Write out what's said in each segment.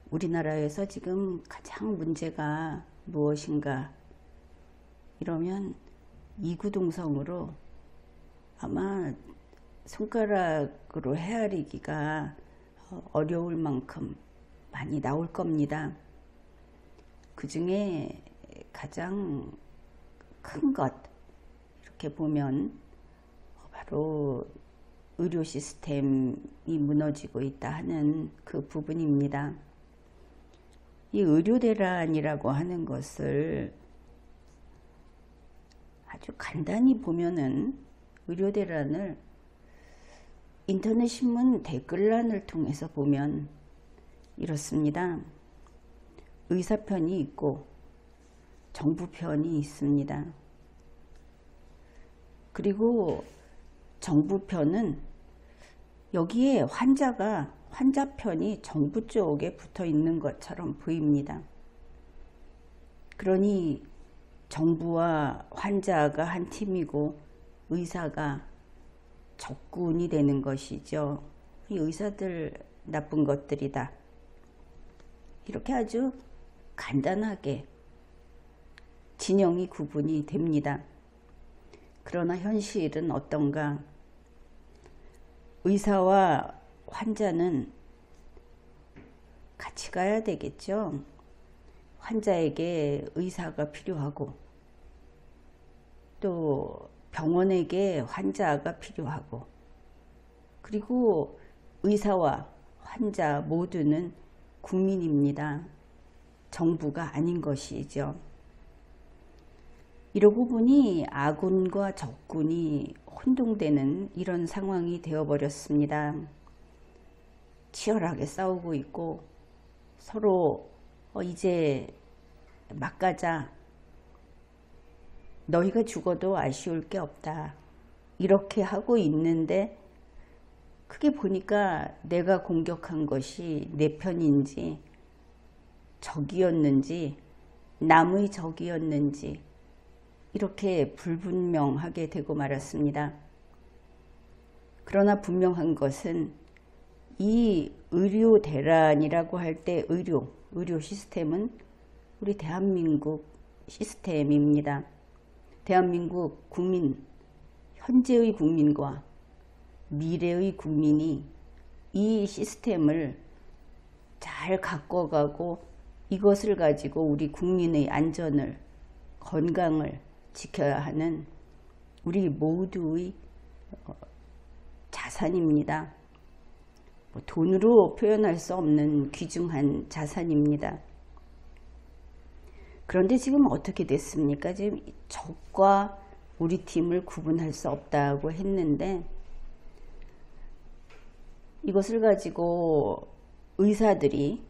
우리나라에서 지금 가장 문제가 무엇인가 이러면 이구동성으로 아마 손가락으로 헤아리기가 어려울 만큼 많이 나올 겁니다. 그 중에 가장 큰 것 이렇게 보면 바로 의료 시스템이 무너지고 있다 하는 그 부분입니다. 이 의료 대란이라고 하는 것을 아주 간단히 보면은 의료 대란을 인터넷 신문 댓글란을 통해서 보면 이렇습니다. 의사 편이 있고 정부 편이 있습니다. 그리고 정부 편은 여기에 환자 편이 정부 쪽에 붙어 있는 것처럼 보입니다. 그러니 정부와 환자가 한 팀이고 의사가 적군이 되는 것이죠. 이 의사들 나쁜 것들이다. 이렇게 아주 간단하게 진영이 구분이 됩니다. 그러나 현실은 어떤가? 의사와 환자는 같이 가야 되겠죠. 환자에게 의사가 필요하고 또 병원에게 환자가 필요하고 그리고 의사와 환자 모두는 국민입니다. 정부가 아닌 것이죠. 이러고 보니 아군과 적군이 혼동되는 이런 상황이 되어버렸습니다. 치열하게 싸우고 있고 서로 이제 막 가자. 너희가 죽어도 아쉬울 게 없다. 이렇게 하고 있는데 크게 보니까 내가 공격한 것이 내 편인지 적이었는지 남의 적이었는지 이렇게 불분명하게 되고 말았습니다. 그러나 분명한 것은 이 의료 대란이라고 할 때 의료 시스템은 우리 대한민국 시스템입니다. 대한민국 국민, 현재의 국민과 미래의 국민이 이 시스템을 잘 가꿔가고 이것을 가지고 우리 국민의 안전을, 건강을 지켜야 하는 우리 모두의 자산입니다. 돈으로 표현할 수 없는 귀중한 자산입니다. 그런데 지금 어떻게 됐습니까? 지금 적과 우리 팀을 구분할 수 없다고 했는데 이것을 가지고 의사들이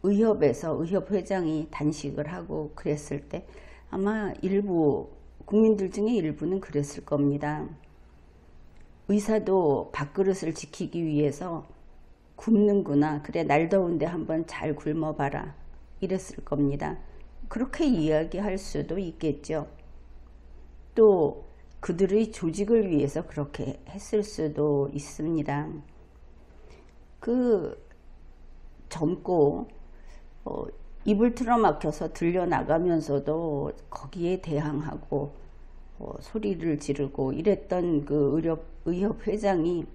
의협회장이 단식을 하고 그랬을 때 아마 일부 국민들 중에 일부는 그랬을 겁니다. 의사도 밥그릇을 지키기 위해서 굶는구나. 그래 날 더운데 한번 잘 굶어봐라. 이랬을 겁니다. 그렇게 이야기할 수도 있겠죠. 또 그들의 조직을 위해서 그렇게 했을 수도 있습니다. 그 젊고 입을 틀어막혀서 들려나가면서도 거기에 대항하고 소리를 지르고 이랬던 그 의협 회장이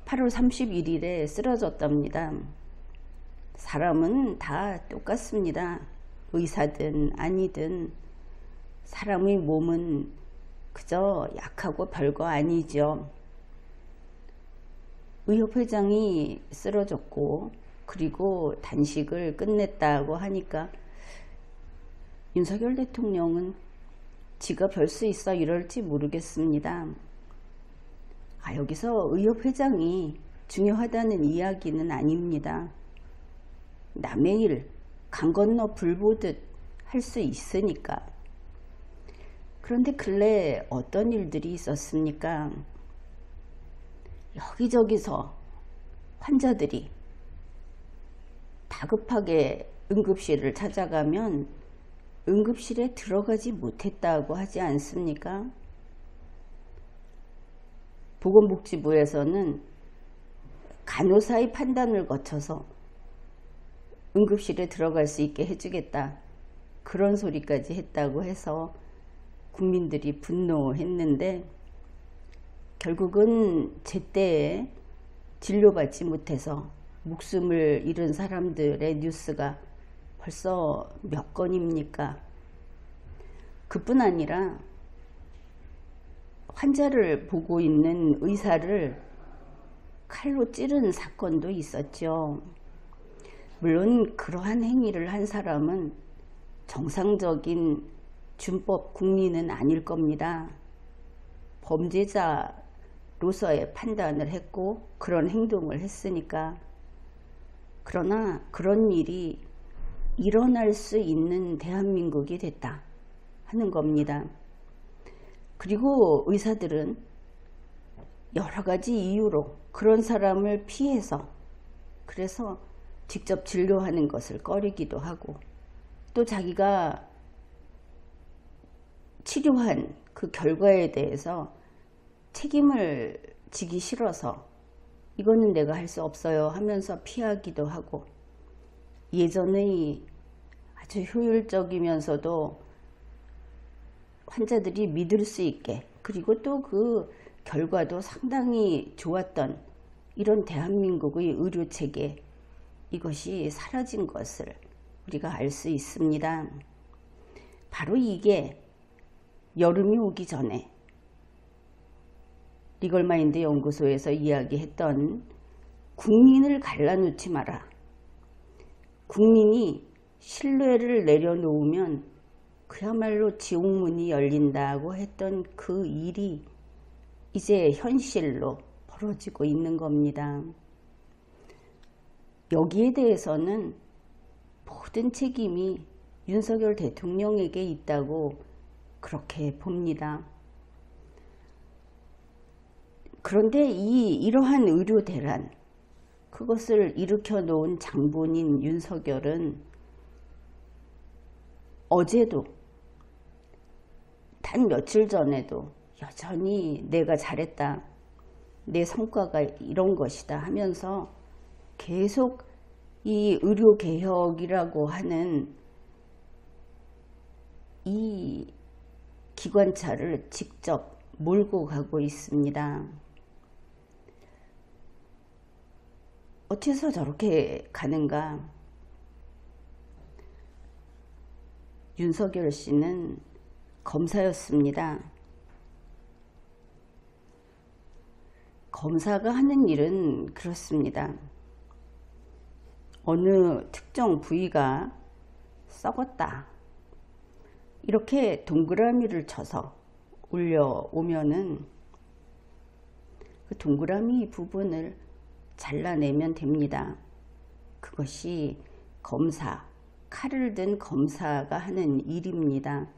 8월 31일에 쓰러졌답니다. 사람은 다 똑같습니다. 의사든 아니든 사람의 몸은 그저 약하고 별거 아니죠. 의협 회장이 쓰러졌고 그리고 단식을 끝냈다고 하니까 윤석열 대통령은 지가 별 수 있어 이럴지 모르겠습니다. 여기서 의협 회장이 중요하다는 이야기는 아닙니다. 남의 일 강 건너 불 보듯 할 수 있으니까. 그런데 근래 어떤 일들이 있었습니까? 여기저기서 환자들이 다급하게 응급실을 찾아가면 응급실에 들어가지 못했다고 하지 않습니까? 보건복지부에서는 간호사의 판단을 거쳐서 응급실에 들어갈 수 있게 해주겠다. 그런 소리까지 했다고 해서 국민들이 분노했는데 결국은 제때에 진료받지 못해서 목숨을 잃은 사람들의 뉴스가 벌써 몇 건입니까? 그뿐 아니라 환자를 보고 있는 의사를 칼로 찌른 사건도 있었죠. 물론 그러한 행위를 한 사람은 정상적인 준법 국민은 아닐 겁니다. 범죄자로서의 판단을 했고 그런 행동을 했으니까. 그러나 그런 일이 일어날 수 있는 대한민국이 됐다 하는 겁니다. 그리고 의사들은 여러 가지 이유로 그런 사람을 피해서 그래서 직접 진료하는 것을 꺼리기도 하고 또 자기가 치료한 그 결과에 대해서 책임을 지기 싫어서 이거는 내가 할 수 없어요 하면서 피하기도 하고 예전의 아주 효율적이면서도 환자들이 믿을 수 있게 그리고 또 그 결과도 상당히 좋았던 이런 대한민국의 의료체계 이것이 사라진 것을 우리가 알 수 있습니다. 바로 이게 여름이 오기 전에 리걸마인드 연구소에서 이야기했던 국민을 갈라놓지 마라. 국민이 신뢰를 내려놓으면 그야말로 지옥문이 열린다고 했던 그 일이 이제 현실로 벌어지고 있는 겁니다. 여기에 대해서는 모든 책임이 윤석열 대통령에게 있다고 그렇게 봅니다. 그런데 이러한 의료 대란, 그것을 일으켜 놓은 장본인 윤석열은 어제도 단 며칠 전에도 여전히 내가 잘했다, 내 성과가 이런 것이다 하면서 계속 이 의료개혁이라고 하는 이 기관차를 직접 몰고 가고 있습니다. 어째서 저렇게 가는가? 윤석열 씨는 검사였습니다. 검사가 하는 일은 그렇습니다. 어느 특정 부위가 썩었다, 이렇게 동그라미를 쳐서 올려오면은 그 동그라미 부분을 잘라내면 됩니다. 그것이 검사, 칼을 든 검사가 하는 일입니다.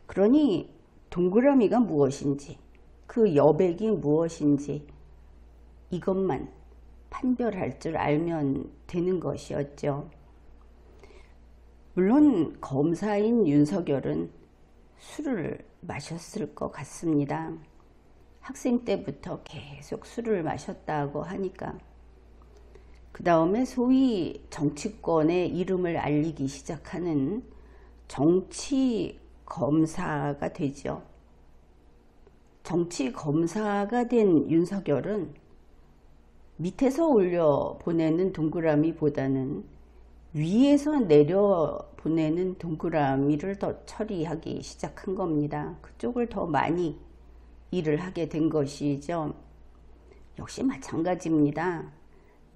그러니 동그라미가 무엇인지, 그 여백이 무엇인지 이것만 판별할 줄 알면 되는 것이었죠. 물론 검사인 윤석열은 술을 마셨을 것 같습니다. 학생 때부터 계속 술을 마셨다고 하니까. 그 다음에 소위 정치권의 이름을 알리기 시작하는 정치검사가 되죠. 정치검사가 된 윤석열은 밑에서 올려 보내는 동그라미보다는 위에서 내려 보내는 동그라미를 더 처리하기 시작한 겁니다. 그쪽을 더 많이 일을 하게 된 것이죠. 역시 마찬가지입니다.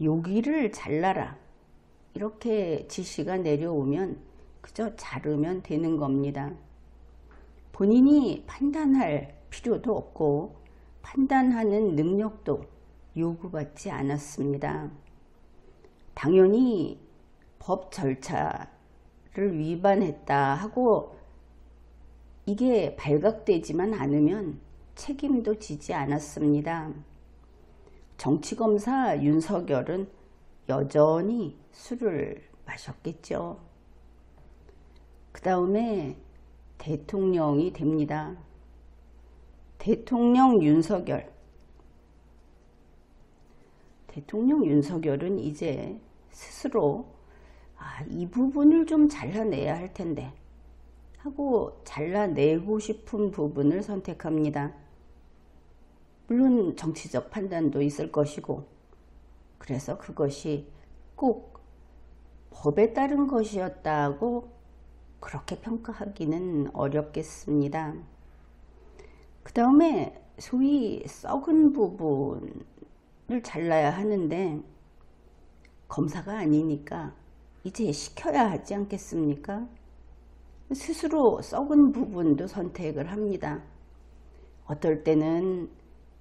여기를 잘라라, 이렇게 지시가 내려오면 그저 자르면 되는 겁니다. 본인이 판단할 필요도 없고 판단하는 능력도 요구받지 않았습니다. 당연히 법 절차를 위반했다 하고 이게 발각되지만 않으면 책임도 지지 않았습니다. 정치검사 윤석열은 여전히 술을 마셨겠죠. 그 다음에 대통령이 됩니다. 대통령 윤석열. 대통령 윤석열은 이제 스스로 이 부분을 좀 잘라내야 할 텐데 하고 잘라내고 싶은 부분을 선택합니다. 물론 정치적 판단도 있을 것이고, 그래서 그것이 꼭 법에 따른 것이었다고 그렇게 평가하기는 어렵겠습니다. 그 다음에 소위 썩은 부분을 잘라야 하는데, 검사가 아니니까 이제 시켜야 하지 않겠습니까? 스스로 썩은 부분도 선택을 합니다. 어떨 때는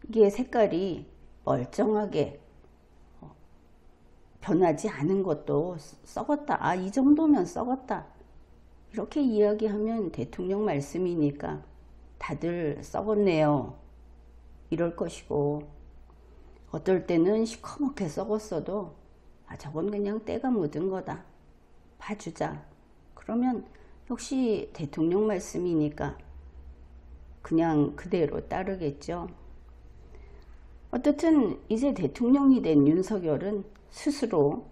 이게 색깔이 멀쩡하게 변하지 않은 것도 썩었다. 이 정도면 썩었다. 이렇게 이야기하면 대통령 말씀이니까 다들 썩었네요. 이럴 것이고, 어떨 때는 시커멓게 썩었어도 저건 그냥 때가 묻은 거다. 봐주자. 그러면 역시 대통령 말씀이니까 그냥 그대로 따르겠죠. 어떻든 이제 대통령이 된 윤석열은 스스로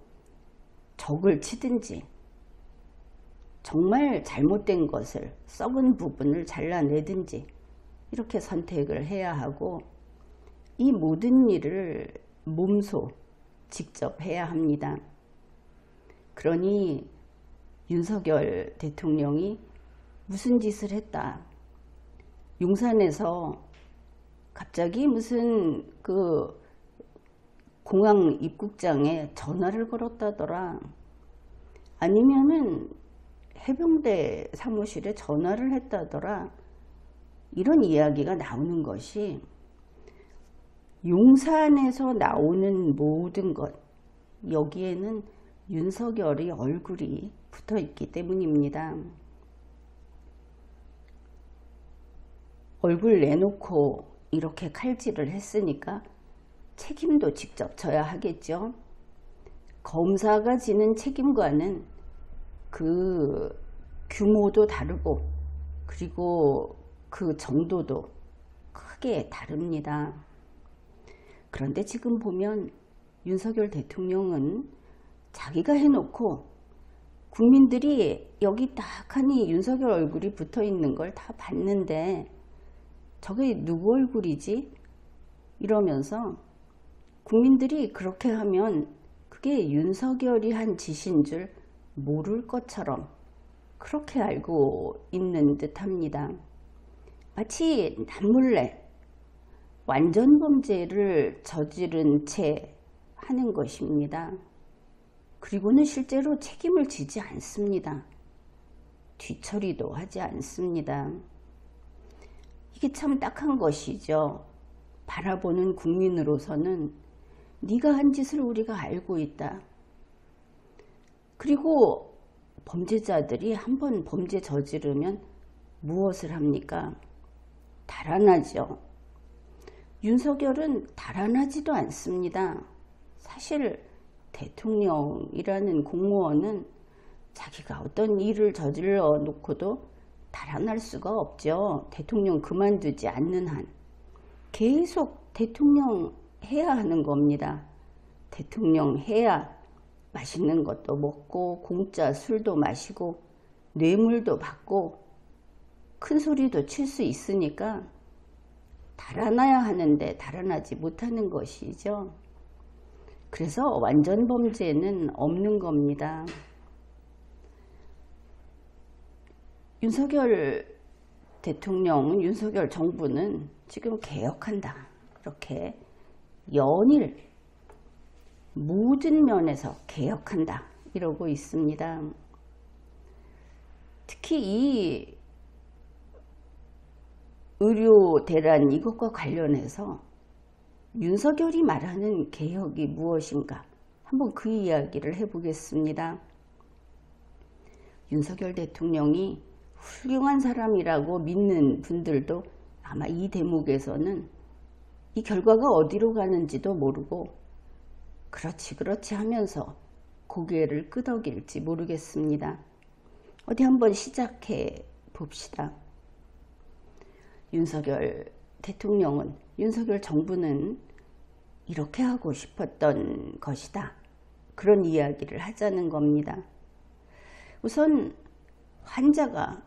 적을 치든지 정말 잘못된 것을, 썩은 부분을 잘라내든지 이렇게 선택을 해야 하고, 이 모든 일을 몸소 직접 해야 합니다. 그러니 윤석열 대통령이 무슨 짓을 했다. 용산에서 갑자기 무슨 그 공항 입국장에 전화를 걸었다더라. 아니면은 해병대 사무실에 전화를 했다더라. 이런 이야기가 나오는 것이, 용산에서 나오는 모든 것, 여기에는 윤석열의 얼굴이 붙어 있기 때문입니다. 얼굴 내놓고 이렇게 칼질을 했으니까 책임도 직접 져야 하겠죠. 검사가 지는 책임과는 그 규모도 다르고, 그리고 그 정도도 크게 다릅니다. 그런데 지금 보면 윤석열 대통령은 자기가 해놓고 국민들이 여기 딱 하니 윤석열 얼굴이 붙어 있는 걸 다 봤는데 저게 누구 얼굴이지? 이러면서 국민들이 그렇게 하면 그게 윤석열이 한 짓인 줄 모를 것처럼 그렇게 알고 있는 듯 합니다. 마치 남몰래 완전 범죄를 저지른 채 하는 것입니다. 그리고는 실제로 책임을 지지 않습니다. 뒤처리도 하지 않습니다. 이게 참 딱한 것이죠. 바라보는 국민으로서는 네가 한 짓을 우리가 알고 있다. 그리고 범죄자들이 한번 범죄 저지르면 무엇을 합니까? 달아나죠. 윤석열은 달아나지도 않습니다. 사실 대통령이라는 공무원은 자기가 어떤 일을 저질러 놓고도 달아날 수가 없죠. 대통령 그만두지 않는 한 계속 대통령 해야 하는 겁니다. 대통령 해야 맛있는 것도 먹고 공짜 술도 마시고 뇌물도 받고 큰 소리도 칠 수 있으니까 달아나야 하는데 달아나지 못하는 것이죠. 그래서 완전 범죄는 없는 겁니다. 윤석열 대통령은, 윤석열 정부는 지금 개혁한다. 이렇게 연일 모든 면에서 개혁한다. 이러고 있습니다. 특히 이 의료 대란 이것과 관련해서 윤석열이 말하는 개혁이 무엇인가? 한번 그 이야기를 해보겠습니다. 윤석열 대통령이 훌륭한 사람이라고 믿는 분들도 아마 이 대목에서는 이 결과가 어디로 가는지도 모르고 그렇지 하면서 고개를 끄덕일지 모르겠습니다. 어디 한번 시작해 봅시다. 윤석열 대통령은, 윤석열 정부는 이렇게 하고 싶었던 것이다. 그런 이야기를 하자는 겁니다. 우선 환자가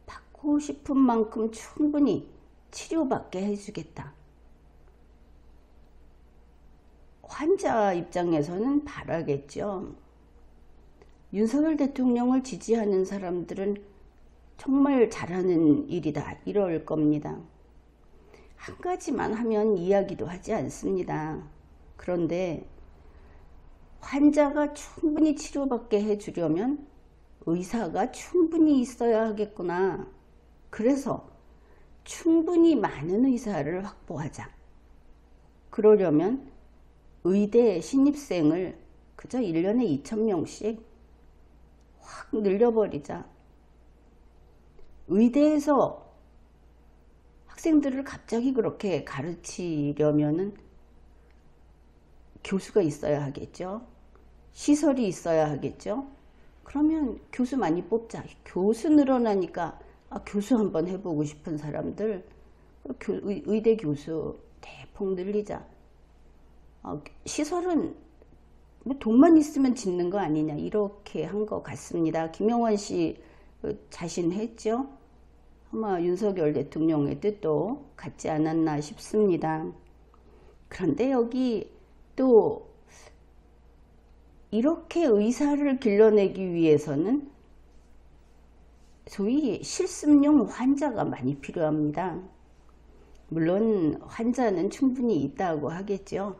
받고 싶은 만큼 충분히 치료받게 해주겠다. 환자 입장에서는 바라겠죠. 윤석열 대통령을 지지하는 사람들은 정말 잘하는 일이다 이럴 겁니다. 한 가지만 하면 이야기도 하지 않습니다. 그런데 환자가 충분히 치료받게 해주려면 의사가 충분히 있어야 하겠구나. 그래서 충분히 많은 의사를 확보하자. 그러려면 의대 신입생을 그저 1년에 2,000명씩 확 늘려버리자. 의대에서 학생들을 갑자기 그렇게 가르치려면은 교수가 있어야 하겠죠. 시설이 있어야 하겠죠. 그러면 교수 많이 뽑자. 교수 늘어나니까 교수 한번 해보고 싶은 사람들 의대 교수 대폭 늘리자. 시설은 뭐 돈만 있으면 짓는 거 아니냐 이렇게 한 것 같습니다. 김영환 씨 자신했죠. 아마 윤석열 대통령의 뜻도 같지 않았나 싶습니다. 그런데 여기 또 이렇게 의사를 길러내기 위해서는 소위 실습용 환자가 많이 필요합니다. 물론 환자는 충분히 있다고 하겠죠.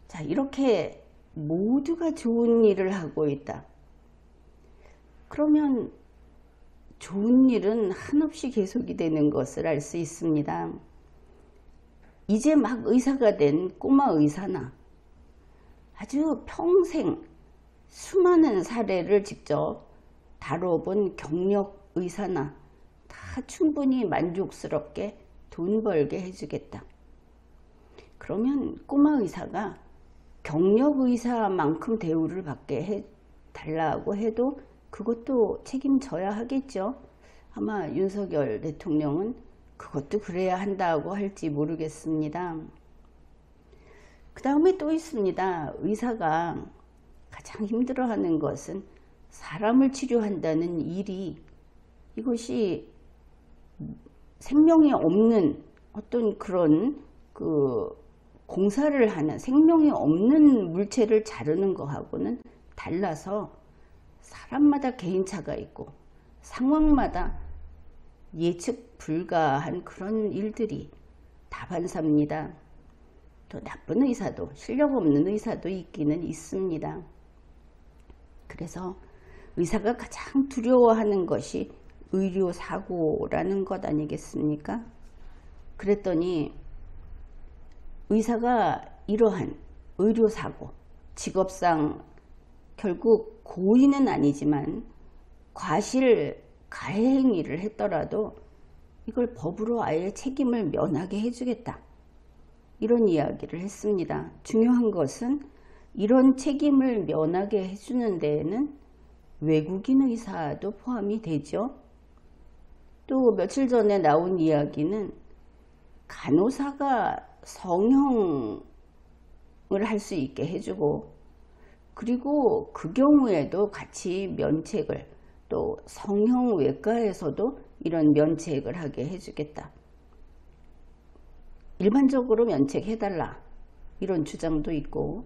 자, 이렇게 모두가 좋은 일을 하고 있다. 그러면 좋은 일은 한없이 계속이 되는 것을 알 수 있습니다. 이제 막 의사가 된 꼬마 의사나 아주 평생 수많은 사례를 직접 다뤄본 경력 의사나 다 충분히 만족스럽게 돈 벌게 해주겠다. 그러면 꼬마 의사가 경력 의사만큼 대우를 받게 해달라고 해도 그것도 책임져야 하겠죠. 아마 윤석열 대통령은 그것도 그래야 한다고 할지 모르겠습니다. 그 다음에 또 있습니다. 의사가 가장 힘들어하는 것은 사람을 치료한다는 일이 이것이 생명이 없는 어떤 그런 공사를 하는 생명이 없는 물체를 자르는 것하고는 달라서 사람마다 개인차가 있고 상황마다 예측 불가한 그런 일들이 다반사입니다. 또 나쁜 의사도 실력 없는 의사도 있기는 있습니다. 그래서 의사가 가장 두려워하는 것이 의료사고라는 것 아니겠습니까? 그랬더니 의사가 이러한 의료사고, 직업상 결국 고의는 아니지만 과실, 가해행위를 했더라도 이걸 법으로 아예 책임을 면하게 해주겠다. 이런 이야기를 했습니다. 중요한 것은 이런 책임을 면하게 해주는 데에는 외국인 의사도 포함이 되죠. 또 며칠 전에 나온 이야기는 간호사가 성형을 할 수 있게 해주고 그리고 그 경우에도 같이 면책을 또 성형외과에서도 이런 면책을 하게 해주겠다. 일반적으로 면책해달라 이런 주장도 있고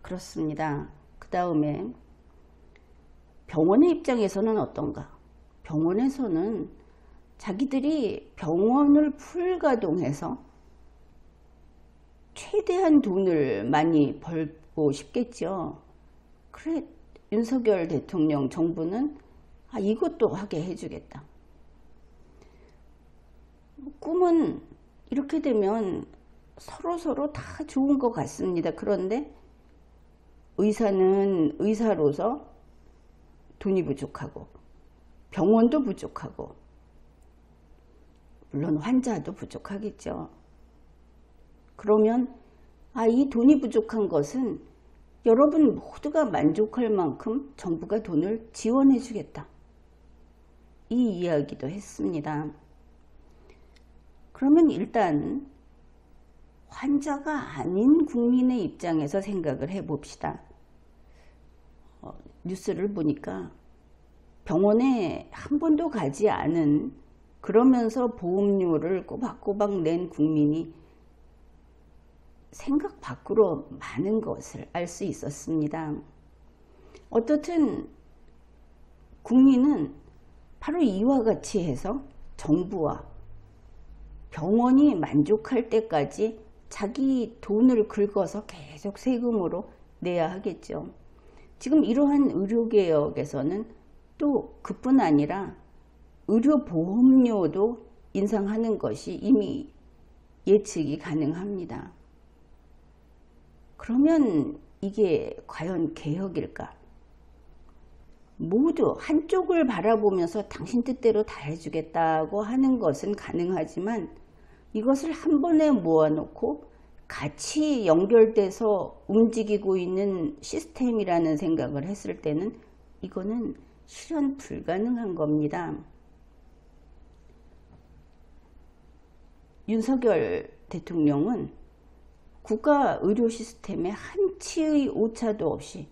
그렇습니다. 그 다음에 병원의 입장에서는 어떤가? 병원에서는 자기들이 병원을 풀가동해서 최대한 돈을 많이 벌고 싶겠죠. 그래 윤석열 대통령 정부는 이것도 하게 해주겠다. 꿈은 이렇게 되면 서로 다 좋은 것 같습니다. 그런데 의사는 의사로서 돈이 부족하고 병원도 부족하고 물론 환자도 부족하겠죠. 그러면 이 돈이 부족한 것은 여러분 모두가 만족할 만큼 정부가 돈을 지원해 주겠다. 이 이야기도 했습니다. 그러면 일단 환자가 아닌 국민의 입장에서 생각을 해 봅시다. 뉴스를 보니까 병원에 한 번도 가지 않은, 그러면서 보험료를 꼬박꼬박 낸 국민이 생각 밖으로 많은 것을 알 수 있었습니다. 어떻든 국민은 바로 이와 같이 해서 정부와 병원이 만족할 때까지 자기 돈을 긁어서 계속 세금으로 내야 하겠죠. 지금 이러한 의료개혁에서는 또 그뿐 아니라 의료보험료도 인상하는 것이 이미 예측이 가능합니다. 그러면 이게 과연 개혁일까? 모두 한쪽을 바라보면서 당신 뜻대로 다 해주겠다고 하는 것은 가능하지만 이것을 한 번에 모아놓고 같이 연결돼서 움직이고 있는 시스템이라는 생각을 했을 때는 이거는 실현 불가능한 겁니다. 윤석열 대통령은 국가 의료 시스템에 한치의 오차도 없이,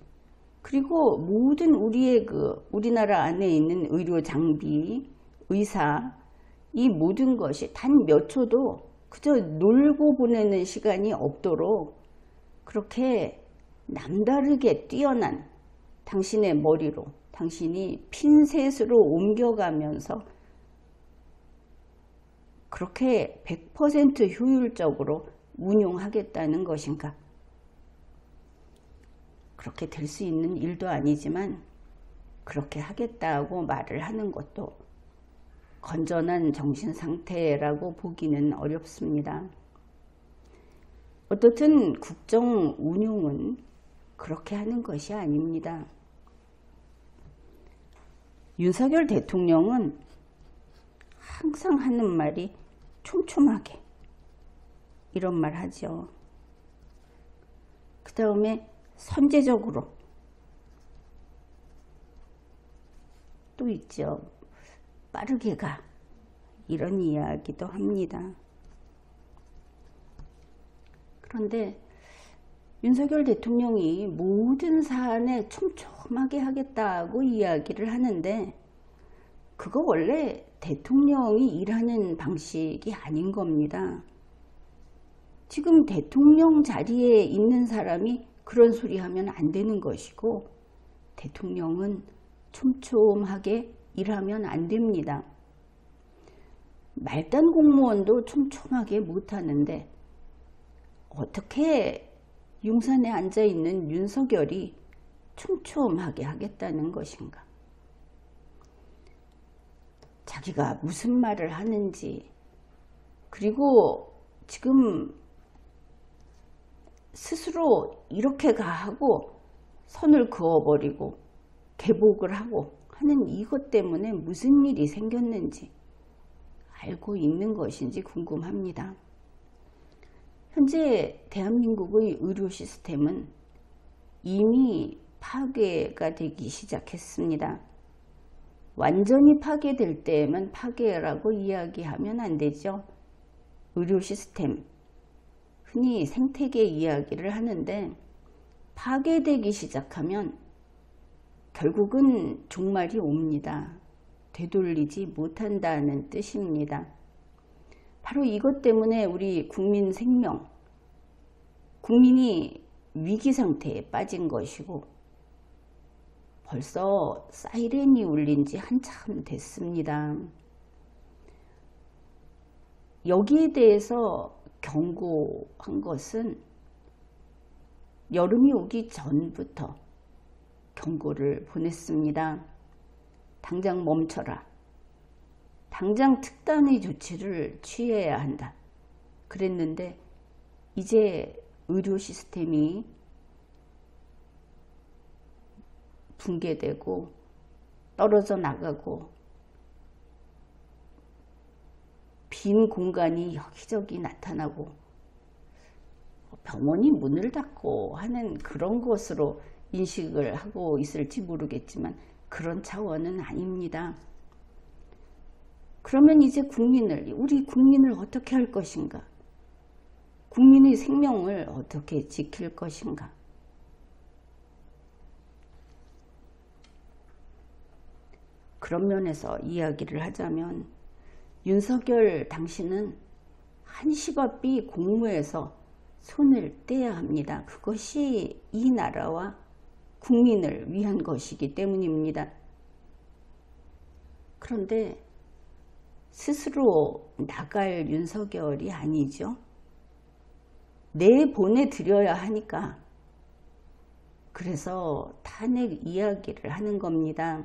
그리고 모든 우리나라 안에 있는 의료 장비, 의사, 이 모든 것이 단 몇 초도 그저 놀고 보내는 시간이 없도록 그렇게 남다르게 뛰어난 당신의 머리로, 당신이 핀셋으로 옮겨가면서 그렇게 100% 효율적으로 운용하겠다는 것인가? 그렇게 될 수 있는 일도 아니지만 그렇게 하겠다고 말을 하는 것도 건전한 정신 상태라고 보기는 어렵습니다. 어떻든 국정 운용은 그렇게 하는 것이 아닙니다. 윤석열 대통령은 항상 하는 말이 촘촘하게, 이런 말 하죠. 그 다음에 선제적으로 또 있죠. 빠르게 가, 이런 이야기도 합니다. 그런데 윤석열 대통령이 모든 사안에 촘촘하게 하겠다고 이야기를 하는데 그거 원래 대통령이 일하는 방식이 아닌 겁니다. 지금 대통령 자리에 있는 사람이 그런 소리 하면 안 되는 것이고, 대통령은 촘촘하게 일하면 안 됩니다. 말단 공무원도 촘촘하게 못하는데 어떻게 용산에 앉아있는 윤석열이 촘촘하게 하겠다는 것인가? 자기가 무슨 말을 하는지, 그리고 지금 스스로 이렇게 가 하고 선을 그어버리고 개복을 하고 하는 이것 때문에 무슨 일이 생겼는지 알고 있는 것인지 궁금합니다. 현재 대한민국의 의료 시스템은 이미 파괴가 되기 시작했습니다. 완전히 파괴될 때에만 파괴라고 이야기하면 안 되죠. 의료 시스템, 흔히 생태계 이야기를 하는데 파괴되기 시작하면 결국은 종말이 옵니다. 되돌리지 못한다는 뜻입니다. 바로 이것 때문에 우리 국민 생명, 국민이 위기 상태에 빠진 것이고 벌써 사이렌이 울린 지 한참 됐습니다. 여기에 대해서 경고한 것은 여름이 오기 전부터 경고를 보냈습니다. 당장 멈춰라. 당장 특단의 조치를 취해야 한다. 그랬는데 이제 의료 시스템이 붕괴되고 떨어져 나가고 빈 공간이 여기저기 나타나고 병원이 문을 닫고 하는 그런 것으로 인식을 하고 있을지 모르겠지만 그런 차원은 아닙니다. 그러면 이제 우리 국민을 어떻게 할 것인가? 국민의 생명을 어떻게 지킬 것인가? 그런 면에서 이야기를 하자면 윤석열 당신은 한시바삐 공무에서 손을 떼야 합니다. 그것이 이 나라와 국민을 위한 것이기 때문입니다. 그런데 스스로 나갈 윤석열이 아니죠. 내보내드려야 하니까 그래서 탄핵 이야기를 하는 겁니다.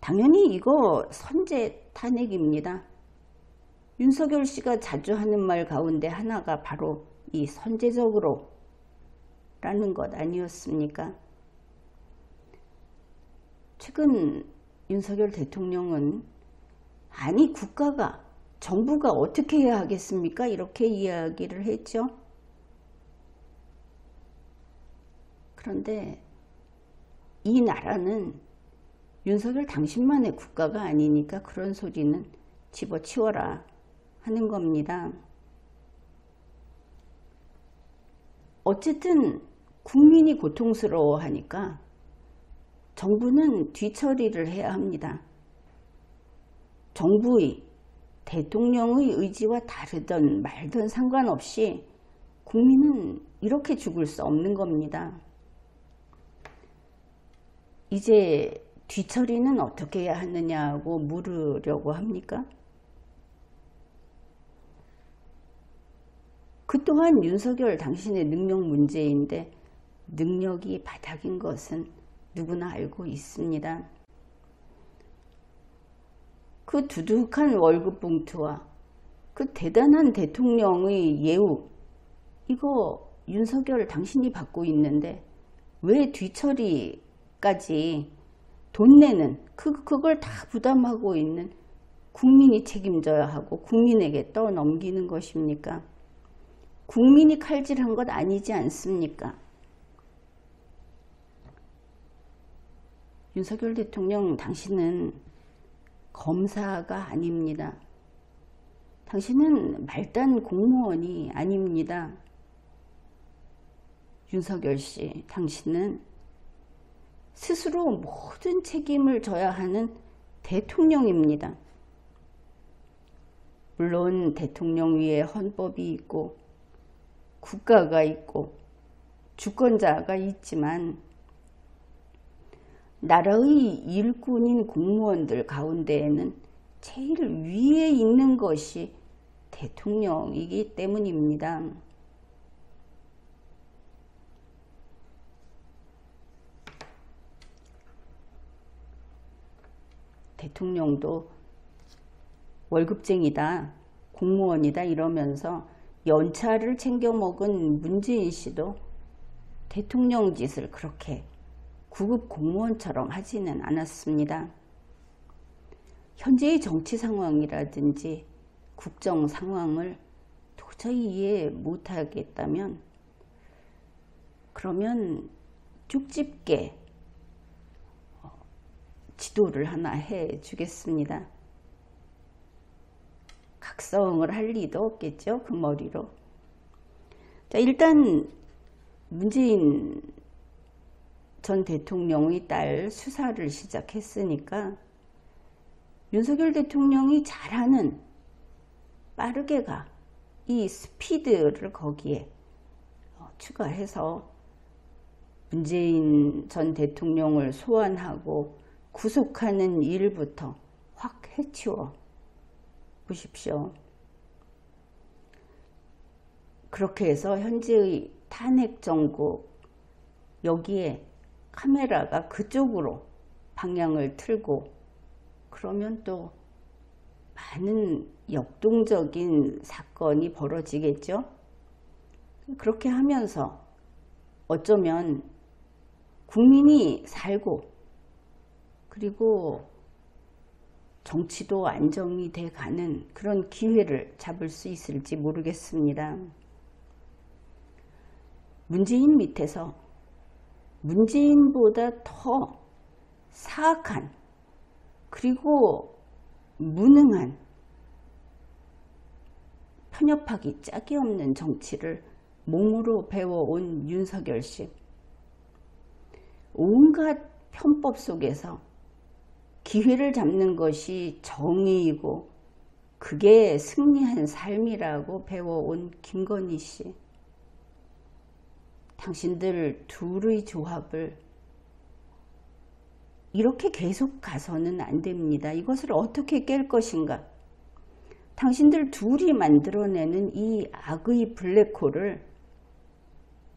당연히 이거 선제 탄핵입니다. 윤석열 씨가 자주 하는 말 가운데 하나가 바로 이 선제적으로 라는 것 아니었습니까? 최근 윤석열 대통령은 아니 국가가 정부가 어떻게 해야 하겠습니까? 이렇게 이야기를 했죠. 그런데 이 나라는 윤석열 당신만의 국가가 아니니까 그런 소리는 집어치워라 하는 겁니다. 어쨌든 국민이 고통스러워하니까 정부는 뒤처리를 해야 합니다. 정부의 대통령의 의지와 다르든 말든 상관없이 국민은 이렇게 죽을 수 없는 겁니다. 이제 뒤처리는 어떻게 해야 하느냐고 물으려고 합니까? 그 또한 윤석열 당신의 능력 문제인데 능력이 바닥인 것은 누구나 알고 있습니다. 그 두둑한 월급 봉투와 그 대단한 대통령의 예우, 이거 윤석열 당신이 받고 있는데 왜 뒤처리까지 돈 내는 그걸 다 부담하고 있는 국민이 책임져야 하고 국민에게 떠넘기는 것입니까? 국민이 칼질한 것 아니지 않습니까? 윤석열 대통령 당신은 검사가 아닙니다. 당신은 말단 공무원이 아닙니다. 윤석열 씨, 당신은 스스로 모든 책임을 져야 하는 대통령입니다. 물론 대통령 위에 헌법이 있고 국가가 있고 주권자가 있지만 나라의 일꾼인 공무원들 가운데에는 제일 위에 있는 것이 대통령이기 때문입니다. 대통령도 월급쟁이다, 공무원이다 이러면서 연차를 챙겨 먹은 문재인 씨도 대통령 짓을 그렇게 구급 공무원처럼 하지는 않았습니다. 현재의 정치 상황이라든지 국정 상황을 도저히 이해 못하겠다면 그러면 쪽집게 지도를 하나 해 주겠습니다. 각성을 할 리도 없겠죠. 그 머리로. 자, 일단 문재인 전 대통령의 딸 수사를 시작했으니까 윤석열 대통령이 잘하는 빠르게 가 이 스피드를 거기에 추가해서 문재인 전 대통령을 소환하고 구속하는 일부터 확 해치워 보십시오. 그렇게 해서 현재의 탄핵 정국 여기에 카메라가 그쪽으로 방향을 틀고 그러면 또 많은 역동적인 사건이 벌어지겠죠. 그렇게 하면서 어쩌면 국민이 살고 그리고 정치도 안정이 돼 가는 그런 기회를 잡을 수 있을지 모르겠습니다. 문재인 밑에서 문재인보다 더 사악한 그리고 무능한 편협하기 짝이 없는 정치를 몸으로 배워온 윤석열 씨. 온갖 편법 속에서 기회를 잡는 것이 정의이고 그게 승리한 삶이라고 배워온 김건희 씨. 당신들 둘의 조합을 이렇게 계속 가서는 안 됩니다. 이것을 어떻게 깰 것인가? 당신들 둘이 만들어내는 이 악의 블랙홀을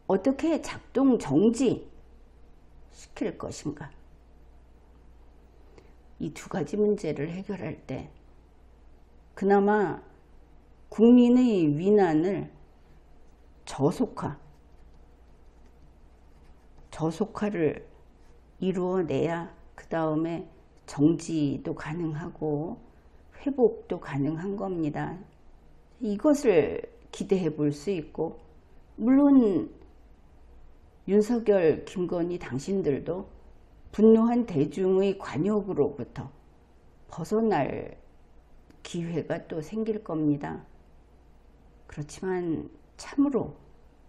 어떻게 작동 정지시킬 것인가? 이 두 가지 문제를 해결할 때 그나마 국민의 위난을 저속화를 이루어내야 그 다음에 정지도 가능하고 회복도 가능한 겁니다. 이것을 기대해 볼 수 있고, 물론 윤석열, 김건희 당신들도 분노한 대중의 관역으로부터 벗어날 기회가 또 생길 겁니다. 그렇지만 참으로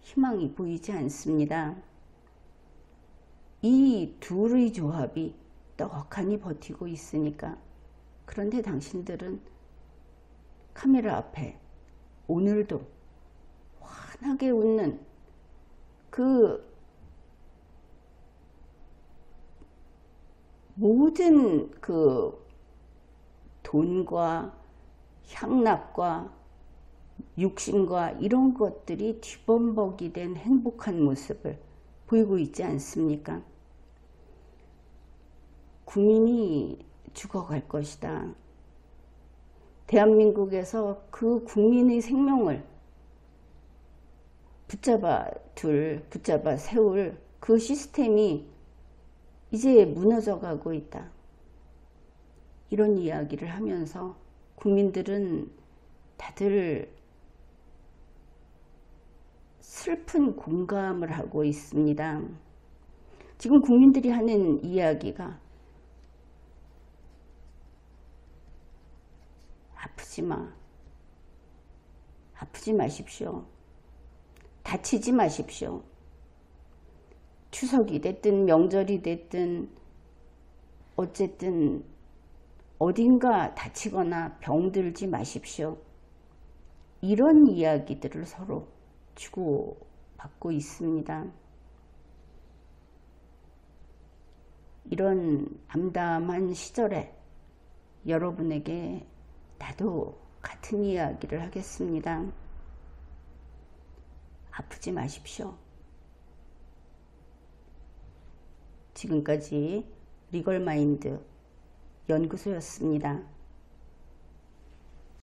희망이 보이지 않습니다. 이 둘의 조합이 떡하니 버티고 있으니까. 그런데 당신들은 카메라 앞에 오늘도 환하게 웃는 그 모든 그 돈과 향락과 욕심과 이런 것들이 뒤범벅이 된 행복한 모습을 보이고 있지 않습니까? 국민이 죽어갈 것이다. 대한민국에서 그 국민의 생명을 붙잡아 세울 그 시스템이 이제 무너져 가고 있다. 이런 이야기를 하면서 국민들은 다들 슬픈 공감을 하고 있습니다. 지금 국민들이 하는 이야기가 아프지 마. 아프지 마십시오. 다치지 마십시오. 추석이 됐든 명절이 됐든 어쨌든 어딘가 다치거나 병들지 마십시오. 이런 이야기들을 서로 주고받고 있습니다. 이런 암담한 시절에 여러분에게 나도 같은 이야기를 하겠습니다. 아프지 마십시오. 지금까지 리걸마인드 연구소였습니다.